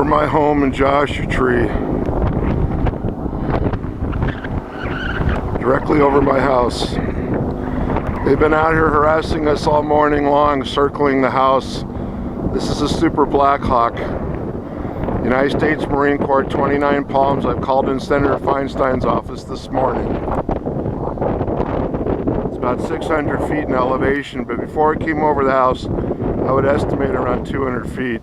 my home in Joshua Tree. Directly over my house. They've been out here harassing us all morning long, circling the house. This is a Super Black Hawk. United States Marine Corps, 29 Palms. I've called in Senator Feinstein's office this morning. It's about 600 feet in elevation, but before it came over the house, I would estimate around 200 feet.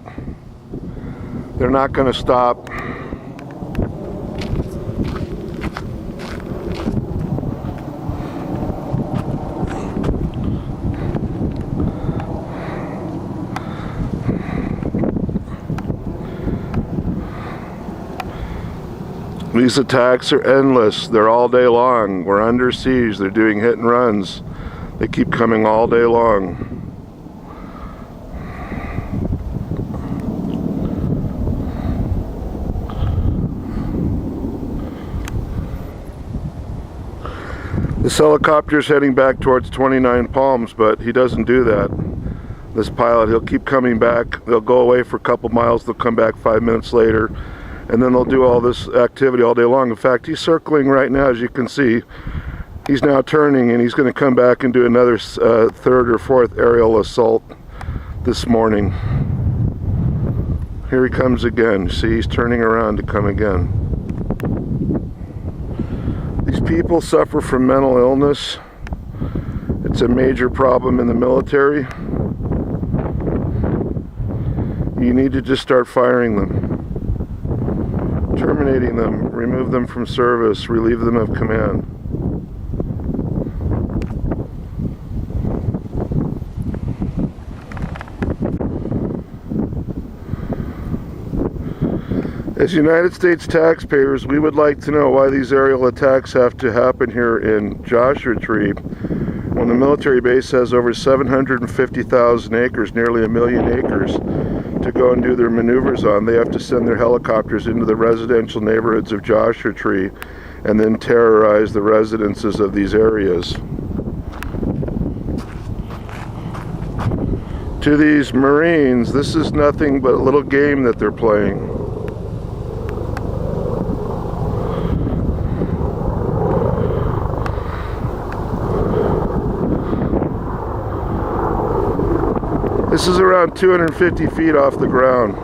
They're not going to stop. These attacks are endless. They're all day long. We're under siege. They're doing hit and runs. They keep coming all day long. This helicopter is heading back towards 29 Palms, but he doesn't do that. This pilot, he'll keep coming back. They'll go away for a couple miles. They'll come back 5 minutes later. And then they'll do all this activity all day long. In fact, he's circling right now, as you can see. He's now turning, and he's going to come back and do another third or fourth aerial assault this morning. Here he comes again. See, he's turning around to come again. These people suffer from mental illness. It's a major problem in the military. You need to just start firing them. Terminating them, remove them from service, relieve them of command. As United States taxpayers, we would like to know why these aerial attacks have to happen here in Joshua Tree when the military base has over 750,000 acres, nearly 1 million acres, to go and do their maneuvers on. They have to send their helicopters into the residential neighborhoods of Joshua Tree and then terrorize the residences of these areas. To these Marines, this is nothing but a little game that they're playing. This is around 250 feet off the ground.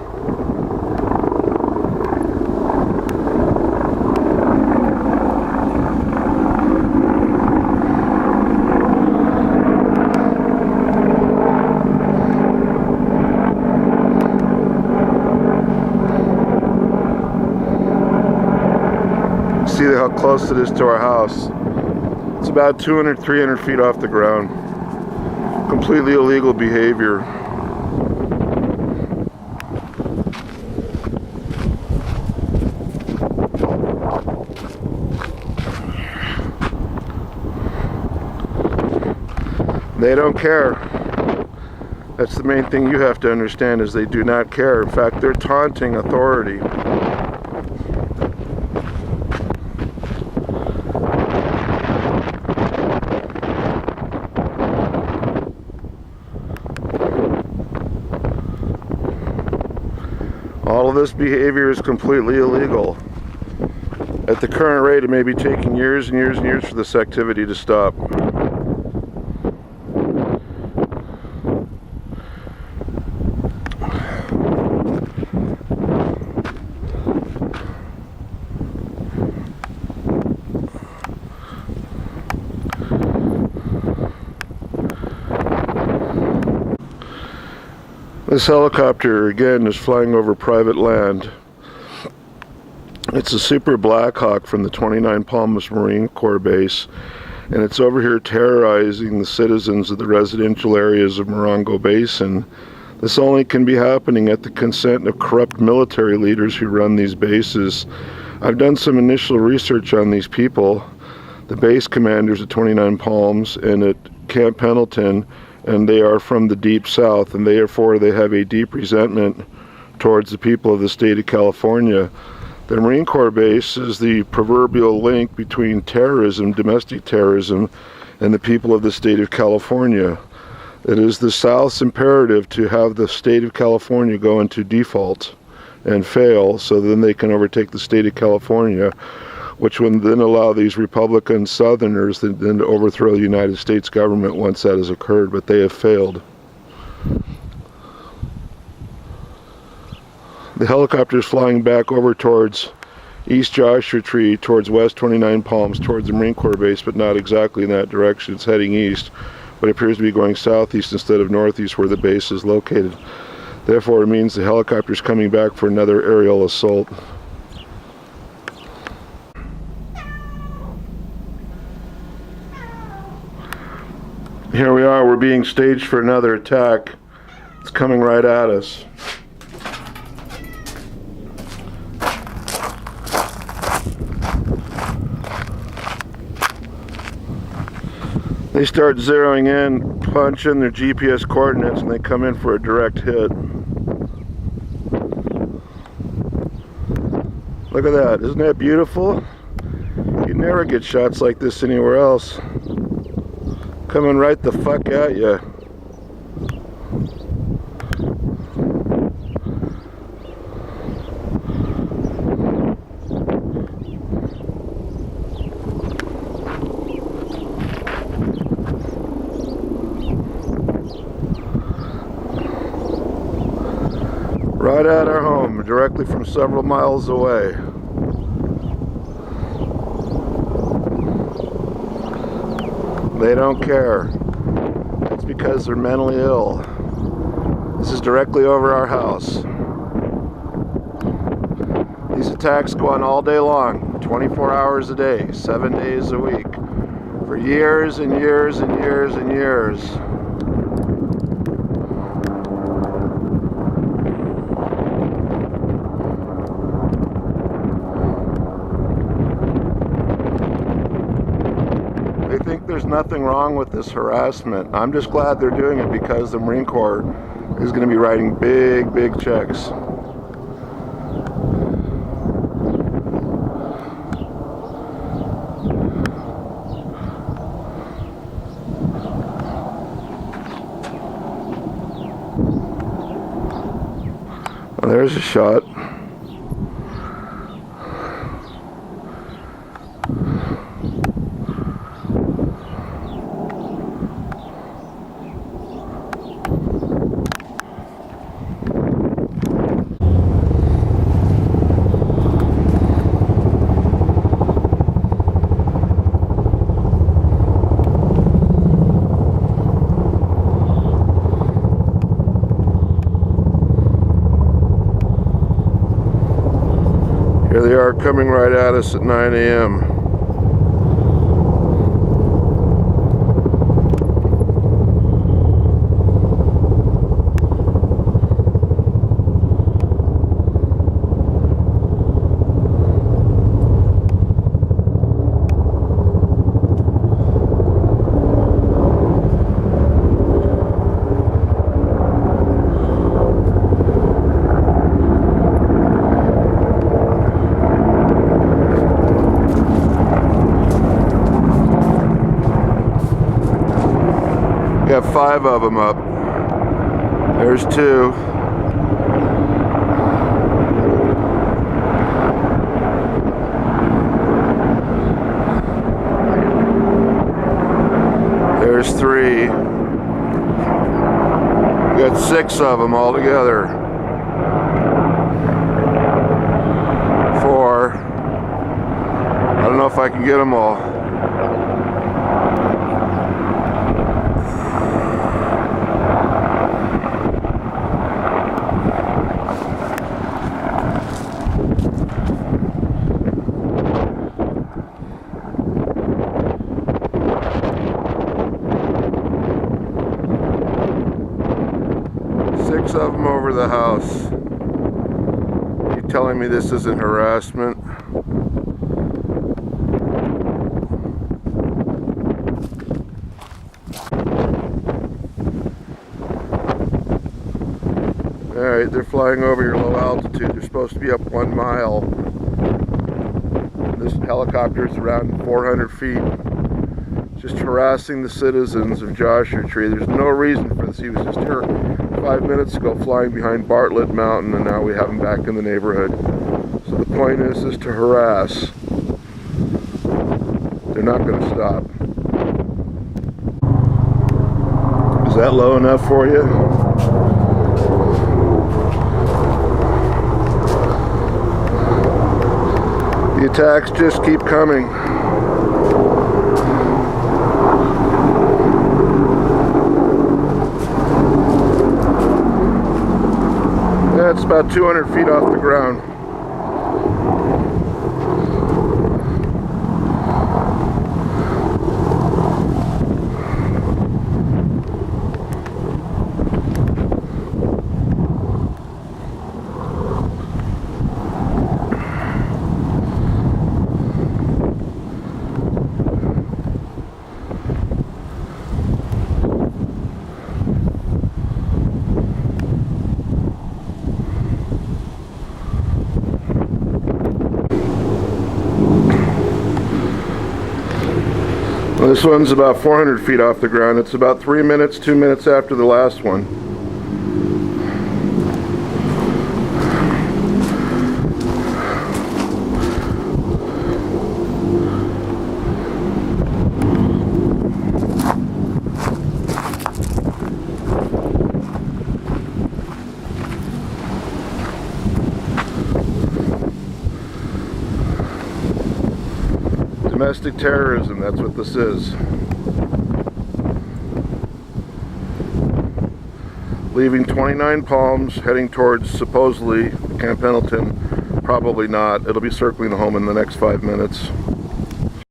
See how close it is to our house. It's about 200, 300 feet off the ground. Completely illegal behavior. They don't care. That's the main thing you have to understand, is they do not care. In fact, they're taunting authority. All of this behavior is completely illegal. At the current rate, it may be taking years and years and years for this activity to stop. This helicopter, again, is flying over private land. It's a Super Black Hawk from the 29 Palms Marine Corps base, and it's over here terrorizing the citizens of the residential areas of Morongo Basin. This only can be happening at the consent of corrupt military leaders who run these bases. I've done some initial research on these people, the base commanders at 29 Palms and at Camp Pendleton, and they are from the deep south, and therefore they have a deep resentment towards the people of the state of California. The Marine Corps base is the proverbial link between terrorism, domestic terrorism, and the people of the state of California. It is the South's imperative to have the state of California go into default, and fail, so then they can overtake the state of California, which would then allow these Republican Southerners then to overthrow the United States government once that has occurred, but they have failed. The helicopter's flying back over towards East Joshua Tree, towards West 29 Palms, towards the Marine Corps base, but not exactly in that direction. It's heading east, but it appears to be going southeast instead of northeast where the base is located. Therefore, it means the helicopter's coming back for another aerial assault. Here we are, we're being staged for another attack. It's coming right at us. They start zeroing in, punch in their GPS coordinates, and they come in for a direct hit. Look at that, isn't that beautiful? You never get shots like this anywhere else. Coming right the fuck at you. Right at our home, directly from several miles away. They don't care. It's because they're mentally ill. This is directly over our house. These attacks go on all day long, 24 hours a day, 7 days a week, for years and years and years and years. They think there's nothing wrong with this harassment. I'm just glad they're doing it because the Marine Corps is going to be writing big, big checks. Well, there's a shot. Here they are coming right at us at 9 a.m. Got 5 of them up. There's 2. There's 3. We got 6 of them all together. 4. I don't know if I can get them all. Six of them over the house. You telling me this isn't harassment? Alright, they're flying over your low altitude. They're supposed to be up 1 mile. This helicopter is around 400 feet. Just harassing the citizens of Joshua Tree. There's no reason for this. He was just 5 minutes ago flying behind Bartlett Mountain, and now we have them back in the neighborhood. So the point is to harass. They're not going to stop. Is that low enough for you? The attacks just keep coming. That's about 200 feet off the ground. This one's about 400 feet off the ground. It's about 3 minutes, 2 minutes after the last one. Domestic terrorism, that's what this is. Leaving 29 Palms, heading towards supposedly Camp Pendleton. Probably not. It'll be circling home in the next 5 minutes.